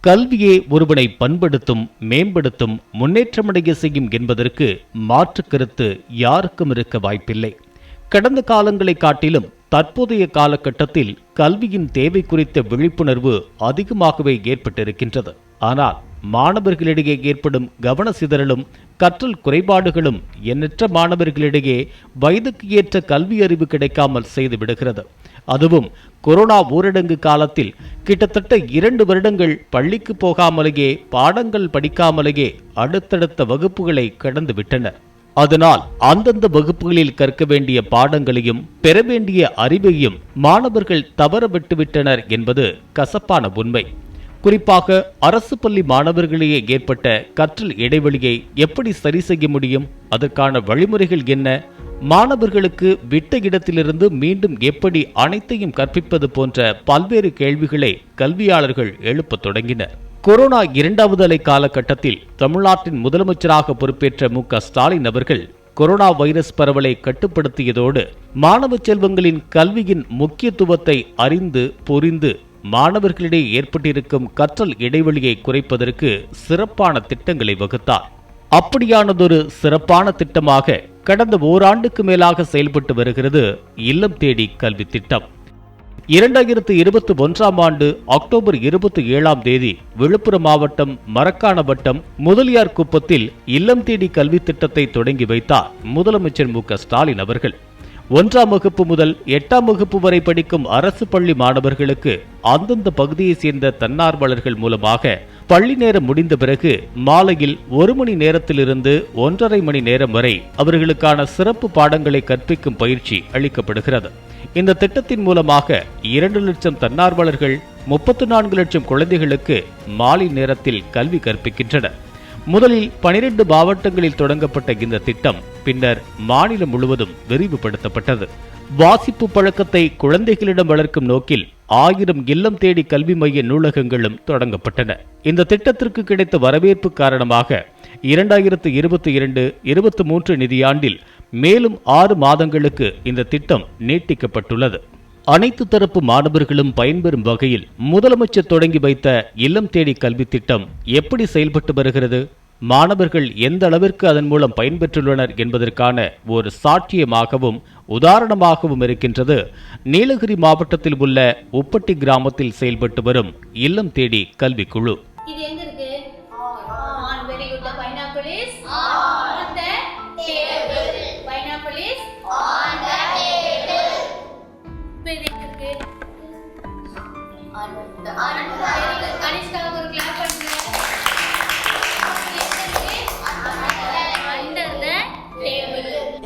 கல்வியே ஒருவனை பண்படுத்தும், மேம்படுத்தும், முன்னேற்றமடைய செய்யும் என்பதற்கு மாற்று கருத்து யாருக்கும் இருக்க வாய்ப்பில்லை. கடந்த காலங்களை காட்டிலும் தற்போதைய காலகட்டத்தில் கல்வியின் தேவை குறித்த விழிப்புணர்வு அதிகமாகவே ஏற்பட்டிருக்கின்றது. ஆனால் மாணவர்களிடையே ஏற்படும் கவன சிதறலும் கற்றல் குறைபாடுகளும் எண்ணற்ற மாணவர்களிடையே வயதுக்கு ஏற்ற கல்வி அறிவு கிடைக்காமல் செய்துவிடுகிறது. அதுவும் கொரோனா ஊரடங்கு காலத்தில் கிட்டத்தட்ட 2 வருடங்கள் பள்ளிக்கு போகாமலேயே, பாடங்கள் படிக்காமலேயே அடுத்தடுத்த வகுப்புகளை கடந்து விட்டனர். அதனால் அந்தந்த வகுப்புகளில் கற்க வேண்டிய பாடங்களையும் பெற வேண்டிய அறிவையும் மாணவர்கள் தவற விட்டுவிட்டனர் என்பது கசப்பான உண்மை. குறிப்பாக அரசு பள்ளி மாணவர்களிடையே ஏற்பட்ட கற்றல் இடைவெளியை எப்படி சரி செய்ய முடியும்? அதற்கான வழிமுறைகள் என்ன? மாணவர்களுக்கு விட்ட இடத்திலிருந்து மீண்டும் எப்படி அனைத்தையும் கற்பிப்பது போன்ற பல்வேறு கேள்விகளை கல்வியாளர்கள் எழுப்பத் தொடங்கினர். கொரோனா 2வது அலை காலகட்டத்தில் தமிழ்நாட்டின் முதலமைச்சராக பொறுப்பேற்ற மு.க.ஸ்டாலின் அவர்கள் கொரோனா வைரஸ் பரவலை கட்டுப்படுத்தியதோடு மாணவ செல்வங்களின் கல்வியின் முக்கியத்துவத்தை அறிந்து புரிந்து மாணவர்களிடையே ஏற்பட்டிருக்கும் கற்றல் இடைவெளியை குறைப்பதற்கு சிறப்பான திட்டங்களை வகுத்தார். அப்படியானதொரு சிறப்பான திட்டமாக கடந்த ஓராண்டுக்கு மேலாக செயல்பட்டு வருகிறது இல்லம் தேடி கல்வி திட்டம். 2021ஆம் ஆண்டு அக்டோபர் 27ஆம் தேதி விழுப்புரம் மாவட்டம் மரக்காண வட்டம் முதலியார் குப்பத்தில் இல்லம் தேடி கல்வி திட்டத்தை தொடங்கி வைத்தார் முதலமைச்சர் மு.க.ஸ்டாலின் அவர்கள். 1ஆம் வகுப்பு முதல் 8ஆம் வகுப்பு வரை படிக்கும் அரசு பள்ளி மாணவர்களுக்கு அந்தந்த பகுதியைச் சேர்ந்த தன்னார்வலர்கள் மூலமாக பள்ளி நேரம் முடிந்த பிறகு மாலையில் 1 மணி நேரத்திலிருந்து 1½ மணி நேரம் வரை அவர்களுக்கான சிறப்பு பாடங்களை கற்பிக்கும் பயிற்சி அளிக்கப்படுகிறது. இந்த திட்டத்தின் மூலமாக 2 லட்சம் தன்னார்வலர்கள் 34 லட்சம் குழந்தைகளுக்கு மாலை நேரத்தில் கல்வி கற்பிக்கின்றனர். முதலில் 12 மாவட்டங்களில் தொடங்கப்பட்ட இந்த திட்டம் பின்னர் மாநிலம் முழுவதும் விரிவுபடுத்தப்பட்டது. வாசிப்பு பழக்கத்தை குழந்தைகளிடம் வளர்க்கும் நோக்கில் 1000 இல்லம் தேடி கல்வி மைய நூலகங்களும் தொடங்கப்பட்டன. இந்த திட்டத்திற்கு கிடைத்த வரவேற்பு காரணமாக 2022-23 நிதியாண்டில் மேலும் 6 மாதங்களுக்கு இந்த திட்டம் நீட்டிக்கப்பட்டுள்ளது. அனைத்து தரப்பு மாணவர்களும் பயன்பெறும் வகையில் முதலமைச்சர் தொடங்கி வைத்த இல்லம் தேடி கல்வி திட்டம் எப்படி செயல்பட்டு வருகிறது, மாணவர்கள் எந்த அளவிற்கு அதன் மூலம் பயன்பெற்றுள்ளனர் என்பதற்கான ஒரு சாட்சியமாகவும் உதாரணமாகவும் இருக்கின்றது நீலகிரி மாவட்டத்தில் உள்ள உப்பட்டி கிராமத்தில் செயல்பட்டு வரும் இல்லம் தேடி கல்வி குழு.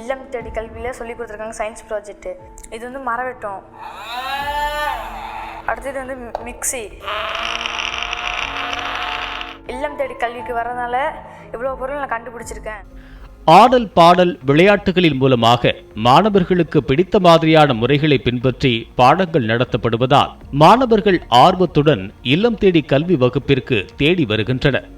இல்லம் தேடி கல்வியில் சொல்லி கொடுத்துருக்காங்க சயின்ஸ் ப்ராஜெக்ட். இது வந்து மரம் வெட்டும், அடுத்தது வந்து மிக்சி. இல்லம் தேடி கல்விக்கு வரதுனால இவ்வளோ பொருள் நான் கண்டுபிடிச்சிருக்கேன். ஆடல் பாடல் விளையாட்டுகளின் மூலமாக மாணவர்களுக்கு பிடித்த மாதிரியான முறைகளை பின்பற்றி பாடங்கள் நடத்தப்படுவதால் மாணவர்கள் ஆர்வத்துடன் இல்லம் தேடி கல்வி வகுப்பிற்கு தேடி வருகின்றனர்.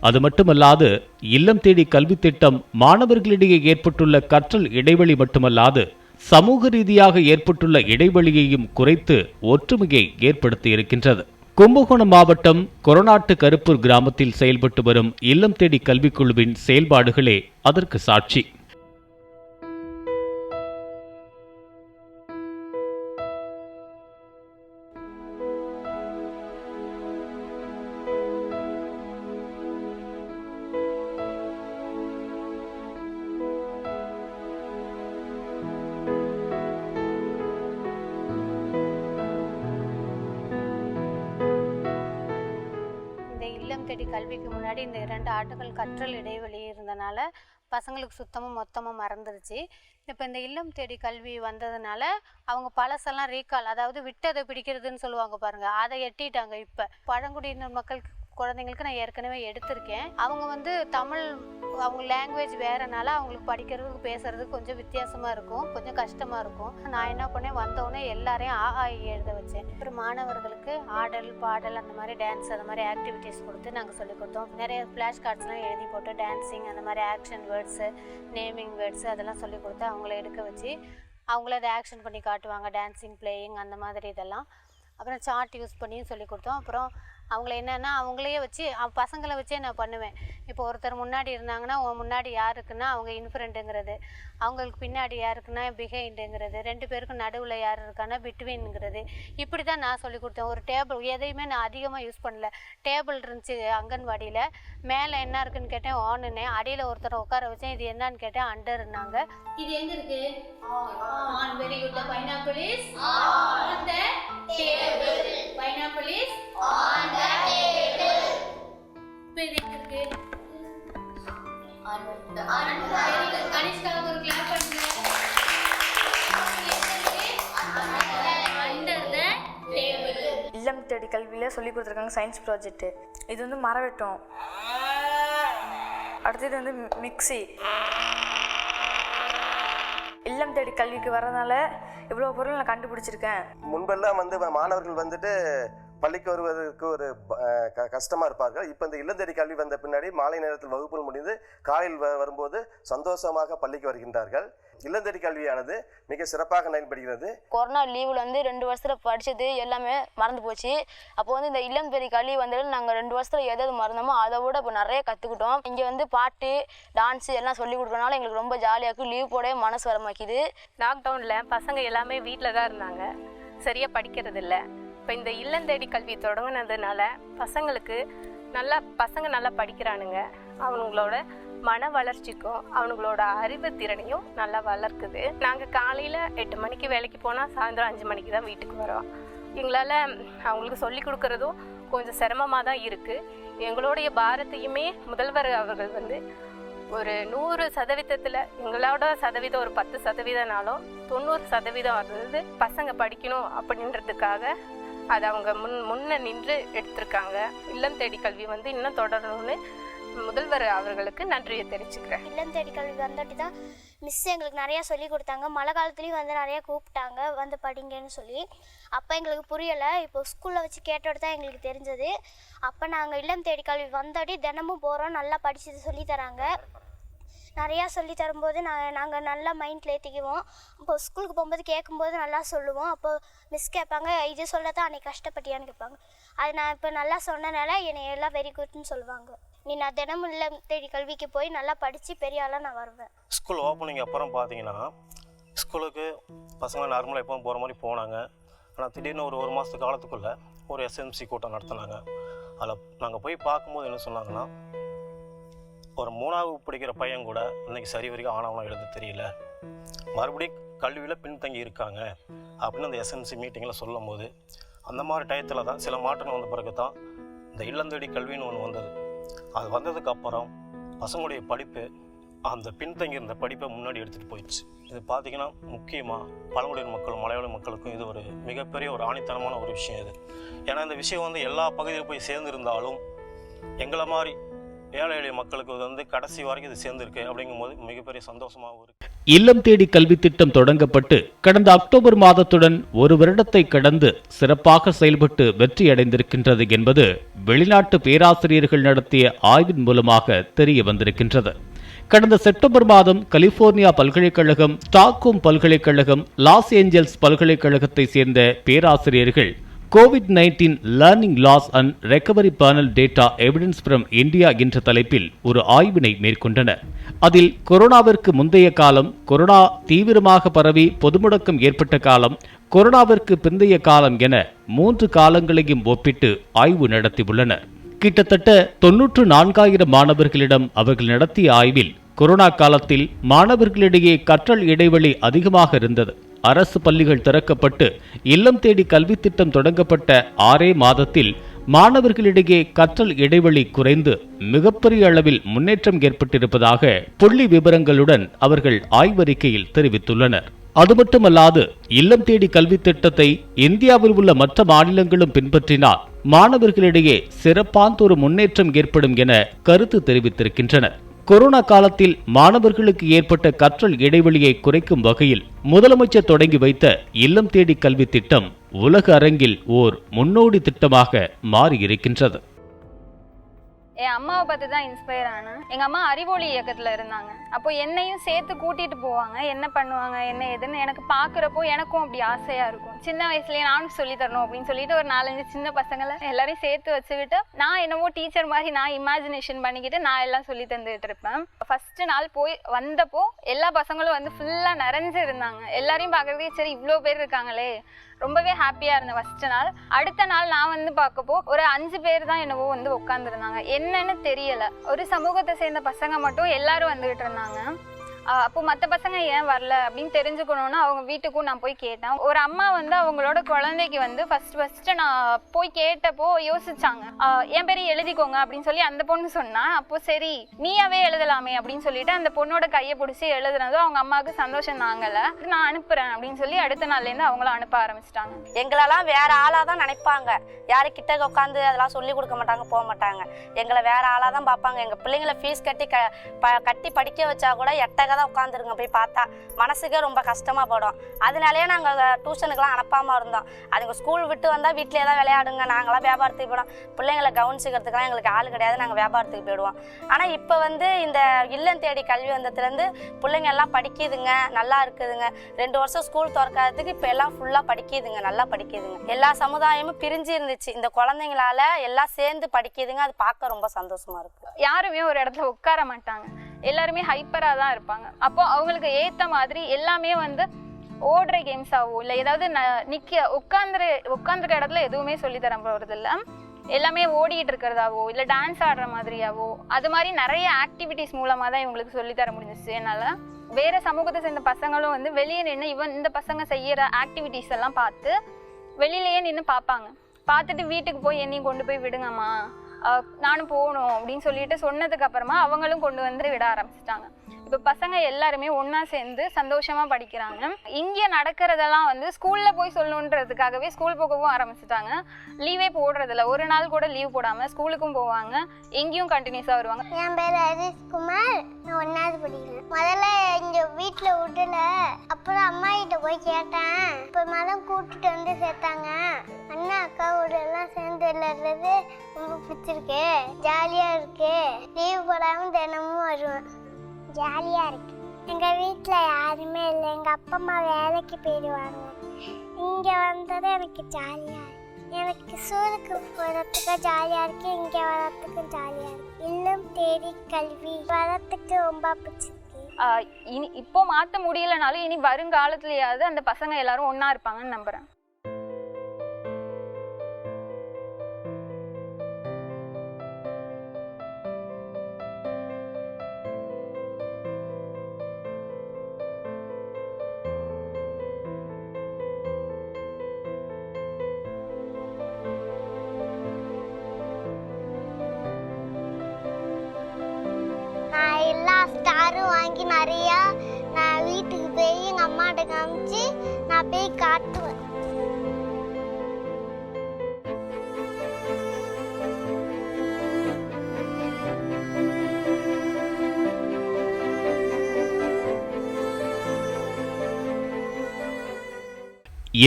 அது மட்டுமல்லாது இல்லம் தேடி கல்வி திட்டம் மாணவர்களிடையே ஏற்பட்டுள்ள கற்றல் இடைவெளி மட்டுமல்லாது சமூக ரீதியாக ஏற்பட்டுள்ள இடைவெளியையும் குறைத்து ஒற்றுமையை ஏற்படுத்தி இருக்கின்றது. கும்பகோணம் மாவட்டம் கொரநாட்டு கருப்பூர் கிராமத்தில் செயல்பட்டு வரும் இல்லம் தேடி கல்விக்குழுவின் செயல்பாடுகளே அதற்கு சாட்சி. தேடி கல்விக்கு முன்னாடி இந்த 2 ஆண்டுகள் கற்றல் இடைவெளி இருந்தனால பசங்களுக்கு சுத்தமாக மொத்தமாக மறந்துருச்சு. இப்போ இந்த இல்லம் தேடி கல்வி வந்ததுனால அவங்க பழசெல்லாம் ரீகால், அதாவது விட்டதை பிடிக்கிறதுன்னு சொல்லுவாங்க பாருங்கள், அதை எட்டிட்டாங்க. இப்போ பழங்குடியினர் மக்களுக்கு குழந்தைங்களுக்கு நான் ஏற்கனவே எடுத்திருக்கேன். அவங்க வந்து தமிழ் அவங்க லாங்குவேஜ் வேறனால அவங்களுக்கு படிக்கிறதுக்கு பேசுறதுக்கு கொஞ்சம் வித்தியாசமாக இருக்கும், கொஞ்சம் கஷ்டமாக இருக்கும். நான் என்ன பண்ணேன், வந்தோடனே எல்லாரையும் எழுத வச்சேன். அப்புறம் மாணவர்களுக்கு ஆடல் பாடல் அந்த மாதிரி டான்ஸ் அந்த மாதிரி ஆக்டிவிட்டீஸ் கொடுத்து நாங்கள் சொல்லிக் கொடுத்தோம். நிறைய ஃப்ளாஷ் கார்ட்ஸ்லாம் எழுதி போட்டு டான்ஸிங் அந்த மாதிரி ஆக்ஷன் வேர்ட்ஸு, நேமிங் வேர்ட்ஸு அதெல்லாம் சொல்லிக் கொடுத்து அவங்கள எடுக்க வச்சு அவங்கள அதை ஆக்ஷன் பண்ணி காட்டுவாங்க, டான்ஸிங் பிளேயிங் அந்த மாதிரி இதெல்லாம். அப்புறம் சார்ட் யூஸ் பண்ணியும் சொல்லி கொடுத்தோம். அப்புறம் அவங்கள என்னென்னா அவங்களையே வச்சு பசங்களை வச்சே நான் பண்ணுவேன். இப்போ ஒருத்தர் முன்னாடி இருந்தாங்கன்னா முன்னாடி யாருக்குன்னா அவங்க இன்ஃப்ரண்ட்டுங்கிறது, அவங்களுக்கு பின்னாடி யாருக்குன்னா பிஹைண்டுங்கிறது, 2 பேருக்கும் நடுவில் யார் இருக்கான்னா பிட்வீனுங்கிறது. இப்படி தான் நான் சொல்லி கொடுத்தேன். ஒரு டேபிள் எதையுமே நான் அதிகமாக யூஸ் பண்ணல. டேபிள் இருந்துச்சு அங்கன்வாடியில், மேலே என்ன இருக்குன்னு கேட்டேன் ஆனுன்னு, அடியில் ஒருத்தரை உட்கார வச்சேன். இது என்னன்னு கேட்டேன் அண்டர்னாங்க. இது எங்கே இருக்கு? On. Very good. Pineapple is on the table. Pineapple is on the table. இப்போ இது எங்கே இருக்கு? கனிஷ்காவுக்கு ஒரு கிளாப் பண்ணுங்க. Under the table. இல்லம் தேடி கல்வியில் சொல்லி கொடுத்துருக்காங்க சயின்ஸ் ப்ராஜெக்ட்டு. இது வந்து மரவெட்டம். அடுத்தது வந்து மிக்சி. இல்லம் தேடி கல்விக்கு வரதுனால இவ்வளோ பொருள் நான் கண்டுபிடிச்சிருக்கேன். முன்பெல்லாம் வந்து மாணவர்கள் வந்துட்டு பள்ளிக்கு வருவதற்கு ஒரு கஷ்டமாக இருப்பார்கள். இப்போ இந்த இல்லந்தேடி கல்வி வந்த பின்னாடி மாலை நேரத்தில் வகுப்புகள் முடிந்து காலையில் வரும்போது சந்தோஷமாக பள்ளிக்கு வருகின்றார்கள். இல்லந்தேடி கல்வியானது மிக சிறப்பாக நடைபெறுகிறது. கொரோனா லீவில் வந்து 2 வருஷத்தில் படித்தது எல்லாமே மறந்து போச்சு. அப்போ வந்து இந்த இல்லந்தேடி கல்வி வந்ததில் நாங்கள் 2 வருஷத்தில் எதாவது மறந்தோமோ அதை விட இப்போ நிறைய கற்றுக்கிட்டோம். இங்கே வந்து பாட்டு டான்ஸு எல்லாம் சொல்லி கொடுக்கறனால எங்களுக்கு ரொம்ப ஜாலியாக இருக்குது. லீவ் போடவே மனசு வரமாக்கிது. லாக்டவுனில் பசங்க எல்லாமே வீட்டில் தான் இருந்தாங்க, சரியாக படிக்கிறது இல்லை. இப்போ இந்த இல்லந்தேடி கல்வி தொடங்கினதுனால பசங்க நல்லா படிக்கிறானுங்க. அவங்களோட மன வளர்ச்சிக்கும் அவங்களோட அறிவு திறனையும் நல்லா வளர்க்குது. நாங்கள் காலையில் 8 மணிக்கு வேலைக்கு போனால் சாயந்தரம் 5 மணிக்கு தான் வீட்டுக்கு வரோம். எங்களால் அவங்களுக்கு சொல்லி கொடுக்குறதும் கொஞ்சம் சிரமமாக தான் இருக்குது. எங்களுடைய பாரத்தையுமே முதல்வர் அவர்கள் வந்து ஒரு 100% எங்களோட சதவீதம் ஒரு 10%னாலும் 90% அதாவது பசங்க படிக்கணும் அப்படின்றதுக்காக அதை அவங்க முன்ன நின்று எடுத்திருக்காங்க. இல்லம் தேடி கல்வி வந்து இன்னும் தொடரணும்னு முதல்வர் அவர்களுக்கு நன்றியை தெரிவிச்சுக்கிறேன். இல்லம் தேடி கல்வி வந்துட்டு தான் மிஸ் எங்களுக்கு நிறையா சொல்லி கொடுத்தாங்க. மழை காலத்துலேயும் வந்து நிறையா கூப்பிட்டாங்க வந்து படிங்கன்னு சொல்லி. அப்போ எங்களுக்கு புரியலை. இப்போ ஸ்கூலில் வச்சு கேட்டோடு தான் எங்களுக்கு தெரிஞ்சது. அப்போ நாங்கள் இல்லம் தேடி கல்வி வந்தாடி தினமும் போகிறோம், நல்லா படித்து சொல்லி தராங்க. நிறையா சொல்லி தரும்போது நாங்கள் நல்லா மைண்டில் ஏற்றிக்குவோம். இப்போ ஸ்கூலுக்கு போகும்போது கேட்கும்போது நல்லா சொல்லுவோம். அப்போ மிஸ் கேட்பாங்க, இது சொல்ல தான் அன்றைக்கி கஷ்டப்பட்டியான்னு கேட்பாங்க. அது நான் இப்போ நல்லா சொன்னனால என்னை எல்லாம் வெரி குட்னு சொல்லுவாங்க. நான் தினமும் இல்லம் தேடி கல்விக்கு போய் நல்லா படித்து பெரிய ஆளாக நான் வருவேன். ஸ்கூல் ஓப்பனிங் அப்புறம் பார்த்தீங்கன்னா ஸ்கூலுக்கு பசங்க நார்மலாக எப்பவும் போகிற மாதிரி போனாங்க. ஆனால் திடீர்னு ஒரு மாதத்து காலத்துக்குள்ளே ஒரு எஸ்எம்சி கூட்டம் நடத்தினாங்க. அதில் நாங்கள் போய் பார்க்கும்போது என்ன சொன்னாங்கன்னா, ஒரு 3ஆவது படிக்கிற பையன் கூட இன்றைக்கி சரி வரைக்கும் ஆனவனம் எழுத தெரியல, மறுபடியும் கல்வியில் பின்தங்கி இருக்காங்க அப்படின்னு அந்த எஸ்எம்சி மீட்டிங்கில் சொல்லும் போது, அந்த மாதிரி டயத்தில் தான் சில மாற்றங்கள் வந்த பிறகு தான் இந்த இல்லந்தேடி கல்வின்னு ஒன்று வந்தது. அது வந்ததுக்கப்புறம் பசங்களுடைய படிப்பு அந்த பின்தங்கி இருந்த படிப்பை முன்னாடி எடுத்துகிட்டு போயிடுச்சு. இது பார்த்திங்கன்னா முக்கியமாக பழங்குடியின மக்கள் மலையாள மக்களுக்கும் இது ஒரு மிகப்பெரிய ஒரு ஆணித்தனமான ஒரு விஷயம் இது. ஏன்னா இந்த விஷயம் வந்து எல்லா பகுதியிலும் போய் சேர்ந்துருந்தாலும் எங்களை மாதிரி ஏழை எளிய மக்களுக்கு வந்து கடைசி வரைக்கும் இது சேர்ந்துருக்கு அப்படிங்கும்போது மிகப்பெரிய சந்தோஷமாகவும் இருக்குது. இல்லம் தேடி கல்வி திட்டம் தொடங்கப்பட்டு கடந்த அக்டோபர் மாதத்துடன் 1 வருடத்தை கடந்து சிறப்பாக செயல்பட்டு வெற்றியடைந்திருக்கின்றது என்பது வெளிநாட்டு பேராசிரியர்கள் நடத்திய ஆய்வின் மூலமாக தெரிய வந்திருக்கின்றது. கடந்த செப்டம்பர் மாதம் கலிபோர்னியா பல்கலைக்கழகம், ஸ்டாக்ஹோம் பல்கலைக்கழகம், லாஸ் ஏஞ்சல்ஸ் பல்கலைக்கழகத்தை சேர்ந்த பேராசிரியர்கள் COVID-19 Learning Loss and Recovery Panel Data Evidence from India என்ற தலைப்பில் ஒரு ஆய்வினை மேற்கொண்டனர். அதில் கொரோனாவிற்கு முந்தைய காலம், கொரோனா தீவிரமாக பரவி பொதுமுடக்கம் ஏற்பட்ட காலம், கொரோனாவிற்கு பிந்தைய காலம் என 3 காலங்களையும் ஒப்பிட்டு ஆய்வு நடத்தியுள்ளனர். கிட்டத்தட்ட 94,000 மாணவர்களிடம் அவர்கள் நடத்திய ஆய்வில் கொரோனா காலத்தில் மாணவர்களிடையே கற்றல் இடைவெளி அதிகமாக இருந்தது. அரசு பள்ளிகள் திறக்கப்பட்டு இல்லம் தேடி கல்வி திட்டம் தொடங்கப்பட்ட 6 மாதத்தில் மாணவர்களிடையே கற்றல் இடைவெளி குறைந்து மிகப்பெரிய அளவில் முன்னேற்றம் ஏற்பட்டிருப்பதாக புள்ளி விவரங்களுடன் அவர்கள் ஆய்வறிக்கையில் தெரிவித்துள்ளனர். அது மட்டுமல்லாது இல்லம் தேடி கல்வி திட்டத்தை இந்தியாவில் உள்ள மற்ற மாநிலங்களும் பின்பற்றினால் மாணவர்களிடையே சிறப்பானதொரு முன்னேற்றம் ஏற்படும் என கருத்து தெரிவித்திருக்கின்றனர். கொரோனா காலத்தில் மாணவர்களுக்கு ஏற்பட்ட கற்றல் இடைவெளியை குறைக்கும் வகையில் முதலமைச்சர் தொடங்கி வைத்த இல்லம் தேடி கல்வி திட்டம் உலக அரங்கில் ஓர் முன்னோடி திட்டமாக மாறியிருக்கின்றது. என் அம்மாவை பார்த்து தான் இன்ஸ்பயர் ஆனேன். எங்கள் அம்மா அறிவொளி இயக்கத்தில் இருந்தாங்க. அப்போ என்னையும் சேர்த்து கூட்டிகிட்டு போவாங்க, என்ன பண்ணுவாங்க என்ன ஏதுன்னு எனக்கு பார்க்குறப்போ எனக்கும் அப்படி ஆசையாக இருக்கும். சின்ன வயசுலேயே நானும் சொல்லித்தரணும் அப்படின்னு சொல்லிட்டு ஒரு 4-5 சின்ன பசங்களை எல்லாரையும் சேர்த்து வச்சுக்கிட்டு நான் என்னவோ டீச்சர் மாதிரி நான் இமேஜினேஷன் பண்ணிக்கிட்டு நான் எல்லாம் சொல்லி தந்துகிட்டு இருப்பேன். ஃபஸ்ட்டு நாள் போய் வந்தப்போ எல்லா பசங்களும் வந்து ஃபுல்லாக நிறைஞ்சு இருந்தாங்க. எல்லாரையும் பார்க்குறதே சரி இவ்வளோ பேர் இருக்காங்களே, ரொம்பவே ஹாப்பியாக இருந்தேன் ஃபஸ்ட்டு நாள். அடுத்த நாள் நான் வந்து பார்க்கப்போ ஒரு 5 பேர் தான் என்னவோ வந்து உட்காந்துருந்தாங்க. என்னன்னு தெரியலை, ஒரு சமூகத்தை சேர்ந்த பசங்க மட்டும் எல்லாரும் வந்துகிட்டு இருந்தாங்க. அப்போ மற்ற பசங்க ஏன் வரல அப்படின்னு தெரிஞ்சுக்கணும்னு அவங்க வீட்டுக்கும் நான் போய் கேட்டேன். ஒரு அம்மா வந்து அவங்களோட குழந்தைக்கு வந்து ஃபஸ்ட்டு நான் போய் கேட்டப்போ யோசிச்சாங்க, என் பேர் எழுதிக்கோங்க அப்படின்னு சொல்லி அந்த பொண்ணு சொன்னா. அப்போ சரி நீயாவே எழுதலாமே அப்படின்னு சொல்லிட்டு அந்த பொண்ணோட கையை பிடிச்சி எழுதுனதும் அவங்க அம்மாவுக்கு சந்தோஷம் தாங்கலை. நான் அனுப்புறேன் அப்படின்னு சொல்லி அடுத்த நாள்லேருந்து அவங்களும் அனுப்ப ஆரம்பிச்சிட்டாங்க. எங்களெல்லாம் வேற ஆளாக தான் நினைப்பாங்க, யாரு கிட்ட உட்காந்து அதெல்லாம் சொல்லி கொடுக்க மாட்டாங்க, போக மாட்டாங்க. எங்களை வேற ஆளாக தான் பார்ப்பாங்க. எங்கள் பிள்ளைங்களை ஃபீஸ் கட்டி படிக்க வச்சா கூட எட்டக தான் உட்காந்துருங்க. போய் பார்த்தா மனசுக்கே ரொம்ப கஷ்டமாக போடும். அதனாலேயே நாங்கள் டியூஷனுக்கெல்லாம் அனுப்பாமல் இருந்தோம். அதுங்க ஸ்கூல் விட்டு வந்தால் வீட்டிலே தான் விளையாடுங்க, நாங்களாம் வியாபாரத்துக்கு போயிடுவோம். பிள்ளைங்களை கவனிச்சுக்கிறதுக்கெல்லாம் எங்களுக்கு ஆள் கிடையாது, நாங்கள் வியாபாரத்துக்கு போயிடுவோம். ஆனால் இப்போ வந்து இந்த இல்லம் தேடி கல்வி வந்ததுலேருந்து பிள்ளைங்க எல்லாம் படிக்குதுங்க, நல்லா இருக்குதுங்க. 2 வருஷம் ஸ்கூல் திறக்காததுக்கு இப்போ எல்லாம் ஃபுல்லாக படிக்குதுங்க, நல்லா படிக்குதுங்க. எல்லா சமுதாயமும் பிரிஞ்சு இருந்துச்சு, இந்த குழந்தைங்களால எல்லாம் சேர்ந்து படிக்குதுங்க. அது பார்க்க ரொம்ப சந்தோஷமா இருக்கு. யாருமே ஒரு இடத்துல உட்கார மாட்டாங்க, எல்லாருமே ஹைப்பராக தான் இருப்பாங்க. அப்போ அவங்களுக்கு ஏற்ற மாதிரி எல்லாமே வந்து ஓடுற கேம்ஸாவோ இல்லை ஏதாவது உட்காந்துருக்க இடத்துல எதுவுமே சொல்லித்தர போகிறது இல்லை. எல்லாமே ஓடிட்டு இருக்கிறதாவோ இல்லை டான்ஸ் ஆடுற மாதிரியாவோ அது மாதிரி நிறைய ஆக்டிவிட்டிஸ் மூலமாக தான் இவங்களுக்கு சொல்லித்தர முடிஞ்சிச்சு. என்னால் வேறு சமூகத்தை சேர்ந்த பசங்களும் வந்து வெளியே நின்று இந்த பசங்க செய்கிற ஆக்டிவிட்டீஸ் எல்லாம் பார்த்து வெளியிலேயே நின்று பார்ப்பாங்க. பார்த்துட்டு வீட்டுக்கு போய் என்னையும் கொண்டு போய் விடுங்கம்மா, நானும் போகணும் அப்படின்னு சொல்லிட்டு சொன்னதுக்கு அப்புறமா அவங்களும் கொண்டு வந்து விட ஆரம்பிச்சிட்டாங்க. இப்போ பசங்க எல்லாருமே ஒன்றா சேர்ந்து சந்தோஷமாக படிக்கிறாங்க. இங்கே நடக்கிறதெல்லாம் வந்து ஸ்கூலில் போய் சொல்லணுன்றதுக்காகவே ஸ்கூல் போகவும் ஆரம்பிச்சிட்டாங்க. லீவே போடுறதில்ல, ஒரு நாள் கூட லீவ் போடாமல் ஸ்கூலுக்கும் போவாங்க, எங்கேயும் கண்டினியூஸாக வருவாங்க. என் பேர் ஹரிஷ்குமார், நான் 1வது படிக்கிறேன். முதல்ல இங்கே வீட்டில் விடல, அப்புறம் அம்மா கிட்ட போய் கேட்டேன். இப்போ தான் கூப்பிட்டுட்டு வந்து சேர்த்தாங்க. அண்ணா அக்காவோட எல்லாம் சேர்ந்து விளையாடுறது ரொம்ப பிடிச்சிருக்கு, ஜாலியாக இருக்கு. லீவ் போடாமல் தினமும் வருவேன், ஜாலியாக இருக்கு. எங்கள் வீட்டில் யாருமே இல்லை, எங்கள் அப்பா அம்மா வேலைக்கு போயிடுவாங்க. இங்கே வந்தது எனக்கு ஜாலியாக இருக்கு. எனக்கு ஸ்கூலுக்கு போகிறதுக்கு ஜாலியாக இருக்குது, இங்கே வரத்துக்கும் ஜாலியாக இருக்குது. இல்லம் தேடி கல்வி வரத்துக்கு ரொம்ப பிடிச்சிருக்கு. இப்போ மாற்ற முடியலனாலும் இனி வருங்காலத்துலேயாவது அந்த பசங்க எல்லாரும் ஒன்றா இருப்பாங்கன்னு நம்புகிறேன். நான் எல்லா ஸ்டாரும் வாங்கி நிறையா நான் வீட்டுக்கு போய் எங்கள் அம்மாட்ட காமிச்சு நான் போய் காட்டுவேன்.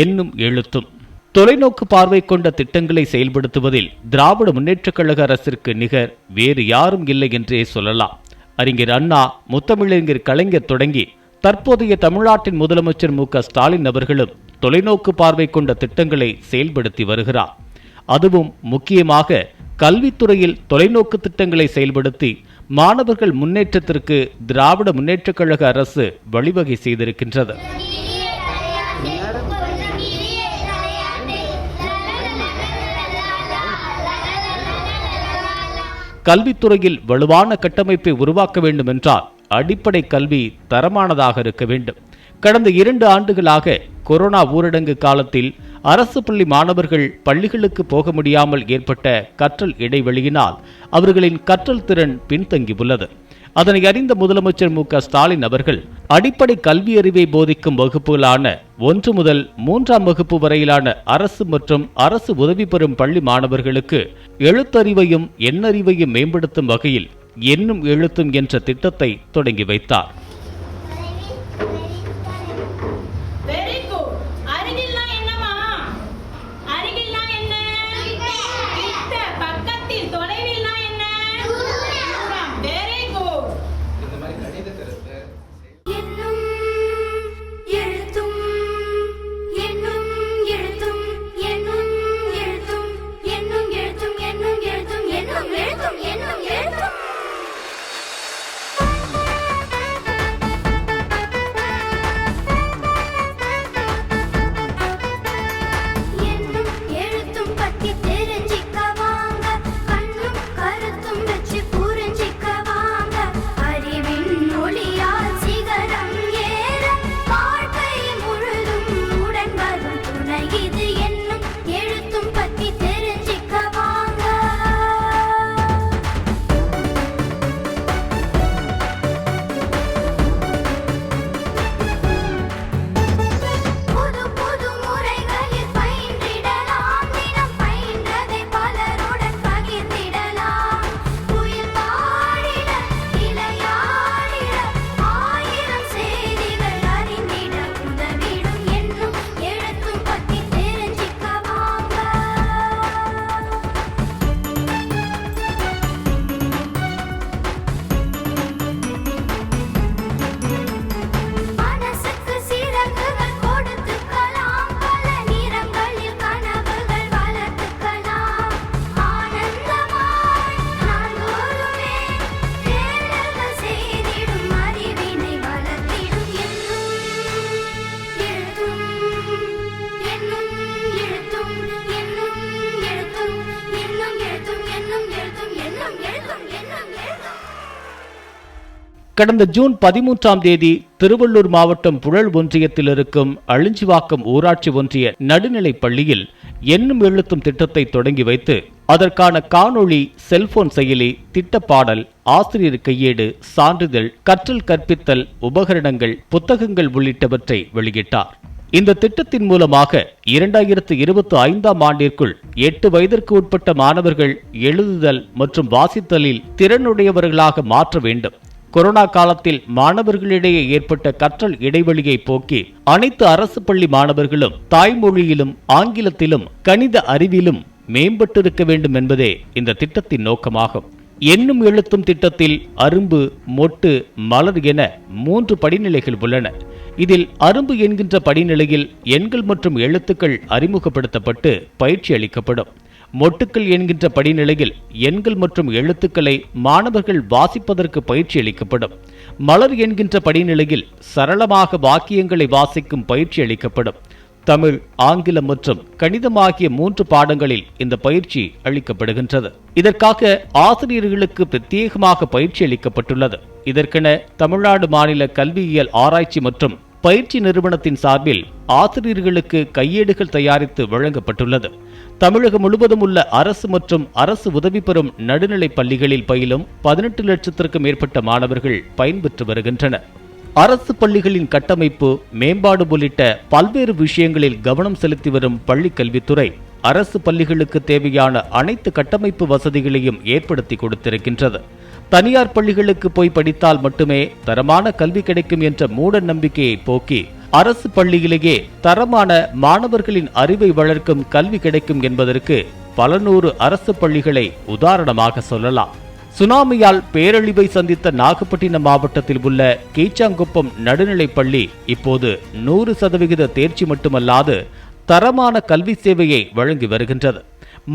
எண்ணும் எழுத்தும் தொலைநோக்கு பார்வை கொண்ட திட்டங்களை செயல்படுத்துவதில் திராவிட முன்னேற்றக் கழக அரசிற்கு நிகர் வேறு யாரும் இல்லை என்றே சொல்லலாம். அறிஞர் அண்ணா, முத்தமிழறிஞர் கலைஞர் தொடங்கி தற்போதைய தமிழ்நாட்டின் முதலமைச்சர் மு.க.ஸ்டாலின் அவர்களும் தொலைநோக்கு பார்வை கொண்ட திட்டங்களை செயல்படுத்தி வருகிறார். அதுவும் முக்கியமாக கல்வித்துறையில் தொலைநோக்கு திட்டங்களை செயல்படுத்தி மாணவர்கள் முன்னேற்றத்திற்கு திராவிட முன்னேற்றக் கழக அரசு வழிவகை செய்திருக்கின்றது. கல்வித்துறையில் வலுவான கட்டமைப்பை உருவாக்க வேண்டும் என்றால் அடிப்படை கல்வி தரமானதாக இருக்க வேண்டும். கடந்த 2 ஆண்டுகளாக கொரோனா ஊரடங்கு காலத்தில் அரசு பள்ளி மாணவர்கள் பள்ளிகளுக்கு போக முடியாமல் ஏற்பட்ட கற்றல் இடைவெளியினால் அவர்களின் கற்றல் திறன் பின்தங்கியுள்ளது. அதனை அறிந்த முதலமைச்சர் மு.க.ஸ்டாலின் அவர்கள் அடிப்படை கல்வி அறிவை போதிக்கும் வகுப்புகளான 1 முதல் 3ஆம் வகுப்பு வரையிலான அரசு மற்றும் அரசு உதவி பெறும் பள்ளி மாணவர்களுக்கு எழுத்தறிவையும் எண்ணறிவையும் மேம்படுத்தும் வகையில் எண்ணும் எழுத்தும் என்ற திட்டத்தை தொடங்கி வைத்தார். கடந்த ஜூன் 13ஆம் தேதி திருவள்ளூர் மாவட்டம் புழல் ஒன்றியத்தில் இருக்கும் அழிஞ்சிவாக்கம் ஊராட்சி ஒன்றிய நடுநிலைப் பள்ளியில் எண்ணும் எழுத்தும் திட்டத்தை தொடங்கி வைத்து அதற்கான காணொளி, செல்போன் செயலி, திட்டப்பாடல், ஆசிரியர் கையேடு, சான்றிதழ், கற்றல் கற்பித்தல் உபகரணங்கள், புத்தகங்கள் உள்ளிட்டவற்றை வெளியிட்டார். இந்த திட்டத்தின் மூலமாக 2025ஆம் ஆண்டிற்குள் 8 வயதிற்கு உட்பட்ட மாணவர்கள் எழுதுதல் மற்றும் வாசித்தலில் திறனுடையவர்களாக மாற்ற வேண்டும். கொரோனா காலத்தில் மாணவர்களிடையே ஏற்பட்ட கற்றல் இடைவெளியை போக்கி அனைத்து அரசு பள்ளி மாணவர்களும் தாய்மொழியிலும் ஆங்கிலத்திலும் கணித அறிவிலும் மேம்பட்டிருக்க வேண்டும் என்பதே இந்த திட்டத்தின் நோக்கமாகும். எண்ணும் எழுத்தும் திட்டத்தில் அரும்பு, மொட்டு, மலர் என 3 படிநிலைகள் உள்ளன. இதில் அரும்பு என்கின்ற படிநிலையில் எண்கள் மற்றும் எழுத்துக்கள் அறிமுகப்படுத்தப்பட்டு பயிற்சி அளிக்கப்படும். மொட்டுக்கள் என்கின்ற படிநிலையில் எண்கள் மற்றும் எழுத்துக்களை மாணவர்கள் வாசிப்பதற்கு பயிற்சி அளிக்கப்படும். மலர் என்கின்ற படிநிலையில் சரளமாக வாக்கியங்களை வாசிக்கும் பயிற்சி அளிக்கப்படும். தமிழ், ஆங்கிலம் மற்றும் கணிதம் ஆகிய 3 பாடங்களில் இந்த பயிற்சி அளிக்கப்படுகின்றது. இதற்காக ஆசிரியர்களுக்கு பிரத்யேகமாக பயிற்சி அளிக்கப்பட்டுள்ளது. இதற்கென தமிழ்நாடு மாநில கல்வியியல் ஆராய்ச்சி மற்றும் பயிற்சி நிறுவனத்தின் சார்பில் ஆசிரியர்களுக்கு கையேடுகள் தயாரித்து வழங்கப்பட்டுள்ளது. தமிழகம் முழுவதும் உள்ள அரசு மற்றும் அரசு உதவி பெறும் நடுநிலைப் பள்ளிகளில் பயிலும் 18 லட்சத்திற்கும் மேற்பட்ட மாணவர்கள் பயன்பெற்று வருகின்றனர். அரசு பள்ளிகளின் கட்டமைப்பு, மேம்பாடு உள்ளிட்ட பல்வேறு விஷயங்களில் கவனம் செலுத்தி வரும் பள்ளிக் கல்வித்துறை அரசு பள்ளிகளுக்கு தேவையான அனைத்து கட்டமைப்பு வசதிகளையும் ஏற்படுத்தி கொடுத்திருக்கின்றது. தனியார் பள்ளிகளுக்கு போய் படித்தால் மட்டுமே தரமான கல்வி கிடைக்கும் என்ற மூட நம்பிக்கையை போக்கி அரசு பள்ளியிலேயே தரமான மாணவர்களின் அறிவை வளர்க்கும் கல்வி கிடைக்கும் என்பதற்கு பல நூறு அரசு பள்ளிகளை உதாரணமாக சொல்லலாம். சுனாமியால் பேரழிவை சந்தித்த நாகப்பட்டினம் மாவட்டத்தில் உள்ள கீச்சாங்குப்பம் நடுநிலைப் பள்ளி இப்போது 100% தேர்ச்சி மட்டுமல்லாது தரமான கல்வி சேவையை வழங்கி வருகின்றது.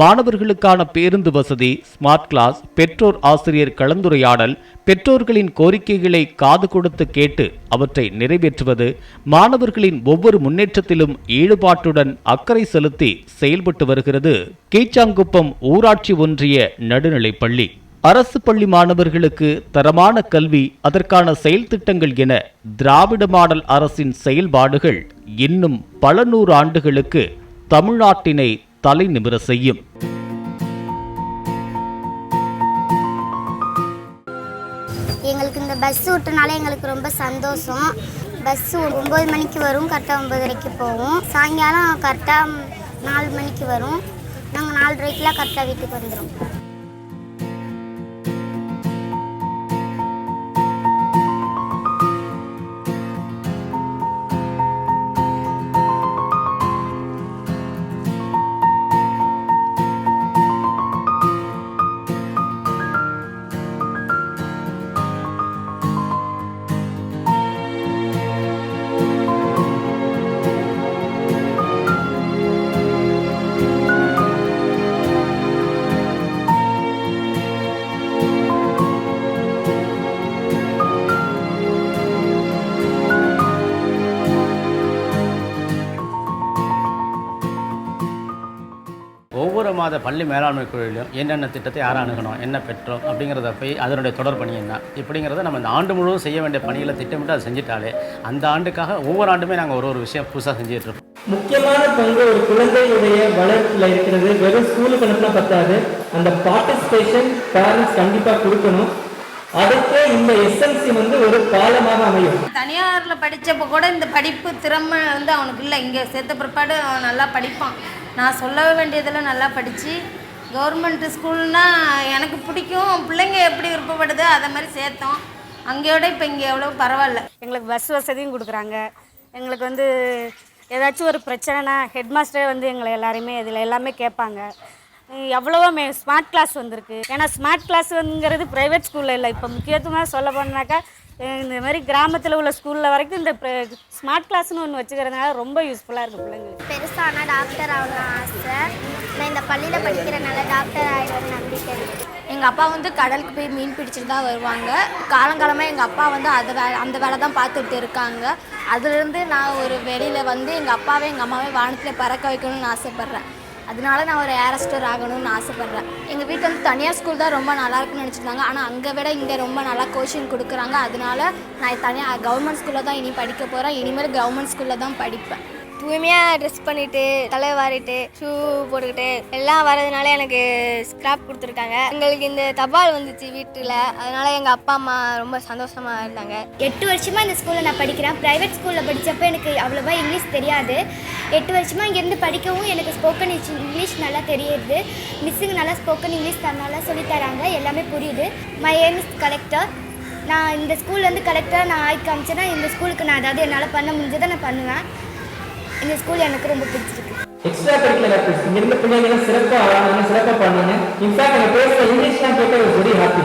மாணவர்களுக்கான பேருந்து வசதி, ஸ்மார்ட் கிளாஸ், பெற்றோர் ஆசிரியர் கலந்துரையாடல், பெற்றோர்களின் கோரிக்கைகளை காது கொடுத்து கேட்டு அவற்றை நிறைவேற்றுவது, மாணவர்களின் ஒவ்வொரு முன்னேற்றத்திலும் ஈடுபாட்டுடன் அக்கறை செலுத்தி செயல்பட்டு வருகிறது கீச்சாங்குப்பம் ஊராட்சி ஒன்றிய நடுநிலைப் பள்ளி. அரசு பள்ளி மாணவர்களுக்கு தரமான கல்வி, அதற்கான செயல் திட்டங்கள் என திராவிட மாடல் அரசின் செயல்பாடுகள் இன்னும் பல நூறு ஆண்டுகளுக்கு தமிழ்நாட்டினை தலை நிமிர செய்யும். எங்களுக்கு இந்த பஸ் விட்டனால எங்களுக்கு ரொம்ப சந்தோஷம். பஸ் 9 மணிக்கு வரும், கரெக்டாக 9:30க்கு போகும். சாயங்காலம் கரெக்டாக 4 மணிக்கு வரும். நாங்கள் 4:30க்கெலாம் கரெக்டாக வீட்டுக்கு வந்துடும். ஒவ்வொரு மாத பள்ளி மேலாண்மை குழுவிலும் என்னென்ன திட்டத்தை யார் அணுகணும், என்ன பெற்றோம் அப்படிங்கிறத போய் அதனுடைய தொடர் பணி என்ன இப்படிங்கிறத நம்ம இந்த ஆண்டு முழுவதும் செய்ய வேண்டிய பணிகளை திட்டமிட்டு அதை செஞ்சுட்டாலே அந்த ஆண்டுக்காக ஒவ்வொரு ஆண்டுமே நாங்கள் ஒரு விஷயம் புதுசாக செஞ்சுட்டு இருக்கோம். முக்கியமான பங்கு ஒரு குழந்தையுடைய வளர்ச்சியில் இருக்கிறது. வெறும் ஸ்கூலுக்கு அனுப்பினா பத்தாது, அந்த பார்ட்டிசிபேஷன் பேரண்ட்ஸ் கண்டிப்பாக கொடுக்கணும். அதுக்கு இந்த எஸ்எல்சி ஒரு பாலமாக அமையும். தனியாரில் படித்தப்போ கூட இந்த படிப்பு திறமை அவனுக்கு இல்லை. இங்கே சேர்த்த பிற்பாடு அவன் நல்லா படிப்பான். நான் சொல்ல வேண்டியதெல்லாம் நல்லா படித்து கவர்மெண்ட் ஸ்கூல்னால் எனக்கு பிடிக்கும். பிள்ளைங்க எப்படி விருப்பப்படுது அதை மாதிரி சேர்த்தோம். அங்கேயோட இப்போ இங்கே எவ்வளோ பரவாயில்ல. எங்களுக்கு பஸ் வசதியும் கொடுக்குறாங்க. எங்களுக்கு ஏதாச்சும் ஒரு பிரச்சனைனா ஹெட் மாஸ்டரே எங்களை எல்லாருமே இதில் எல்லாமே கேட்பாங்க. எவ்வளவோ ஸ்மார்ட் கிளாஸ் வந்திருக்கு. ஏன்னா ஸ்மார்ட் கிளாஸுங்கிறது ப்ரைவேட் ஸ்கூலில் இல்லை. இப்போ முக்கியத்துவமாக சொல்ல போனாக்கா இந்த மாதிரி கிராமத்தில் உள்ள ஸ்கூலில் வரைக்கும் இந்த ஸ்மார்ட் கிளாஸ்னு ஒன்று வச்சுக்கிறதுனால ரொம்ப யூஸ்ஃபுல்லாக இருக்குது பிள்ளைங்களுக்கு. பெருசானா டாக்டர் ஆகணும் ஆசை. நான் இந்த பள்ளியில் படிக்கிறனால டாக்டர் ஆகிடுவேன் நம்பிக்கை இருக்குது. எங்கள் அப்பா கடலுக்கு போய் மீன் பிடிச்சிட்டு தான் வருவாங்க. காலங்காலமாக எங்கள் அப்பா அந்த வேலை தான் பார்த்துட்டு இருக்காங்க. அதுலேருந்து நான் ஒரு வெளியில் எங்கள் அப்பாவே எங்கள் அம்மாவே வானத்தில் பறக்க வைக்கணும்னு ஆசைப்பட்றேன். அதனால நான் ஒரு ஏரஸ்டர் ஆகணும்னு ஆசைப்பட்றேன். எங்கள் வீட்டில் தனியார் ஸ்கூல் தான் ரொம்ப நல்லாயிருக்குன்னு நினச்சிருந்தாங்க. ஆனால் அங்கே விட இங்கே ரொம்ப நல்லா கோச்சிங் கொடுக்குறாங்க. அதனால நான் தனியாக கவர்மெண்ட் ஸ்கூலில் தான் இனி படிக்க போகிறேன். இனிமேல் கவர்மெண்ட் ஸ்கூலில் தான் படிப்பேன். தூய்மையாக ட்ரெஸ் பண்ணிவிட்டு தலை வாரிட்டு ஷூ போட்டுக்கிட்டு எல்லாம் வரதுனால எனக்கு ஸ்க்ராப் கொடுத்துருக்காங்க. எங்களுக்கு இந்த தபால் வந்துச்சு வீட்டில். அதனால் எங்கள் அப்பா அம்மா ரொம்ப சந்தோஷமாக இருந்தாங்க. 8 வருஷமாக இந்த ஸ்கூலில் நான் படிக்கிறேன். ப்ரைவேட் ஸ்கூலில் படித்தப்போ எனக்கு அவ்வளோவா இங்கிலீஷ் தெரியாது. 8 வருஷமாக இங்கேருந்து படிக்கவும் எனக்கு ஸ்போக்கன் இங்கிலீஷ் நல்லா தெரியுது. மிஸ்ஸுங்க நல்லா ஸ்போக்கன் இங்கிலீஷ் நல்லா சொல்லித்தராங்க. எல்லாமே புரியுது. My aim is collector. நான் இந்த ஸ்கூல்லேருந்து கலெக்டராக நான் ஆகி காமிச்சேன்னா இந்த ஸ்கூலுக்கு நான் அதாவது என்னால் பண்ண முடிஞ்சதை நான் பண்ணுவேன். இந்த ஸ்கூல் எனக்கு ரொம்ப பிடிச்சிருக்கு. எக்ஸ்ட்ரா கரிக்குலர் ஆக்டிவிட்டிஸ் இங்க இருந்த பிள்ளைங்க சிறப்பாக ஆடுறாங்க, சிறப்பாக பண்ணாங்க. இன்ஃபேக்ட் எனக்கு பேசுகிற இங்கிலீஷ்லாம் கேட்க வெரி ஹாப்பி.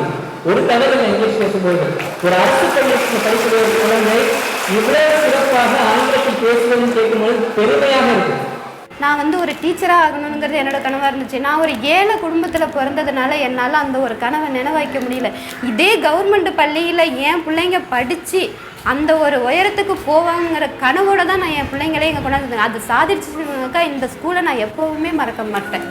ஒரு தடவை இங்கிலீஷ் பேசும்போது ஒரு அரசு பள்ளியில் படிக்கிற ஒரு குழந்தை இவ்வளவு சிறப்பாக ஆங்கிலத்தில் பேசுவதுன்னு கேட்கும்போது பெருமையாக இருக்கு. நான் ஒரு டீச்சராக ஆகணுங்கிறது என்னோட கனவாக இருந்துச்சு. நான் ஒரு ஏழை குடும்பத்தில் பிறந்ததுனால என்னால் அந்த ஒரு கனவை நினைவாக்க முடியல. இதே கவர்மெண்ட் பள்ளியில் என் பிள்ளைங்க படித்து அந்த ஒரு உயரத்துக்கு போவாங்கிற கனவோடு தான் நான் என் பிள்ளைங்களே இங்கே கொண்டாந்து அது சாதிச்சுனாக்கா இந்த ஸ்கூலை நான் எப்போவுமே மறக்க மாட்டேன்.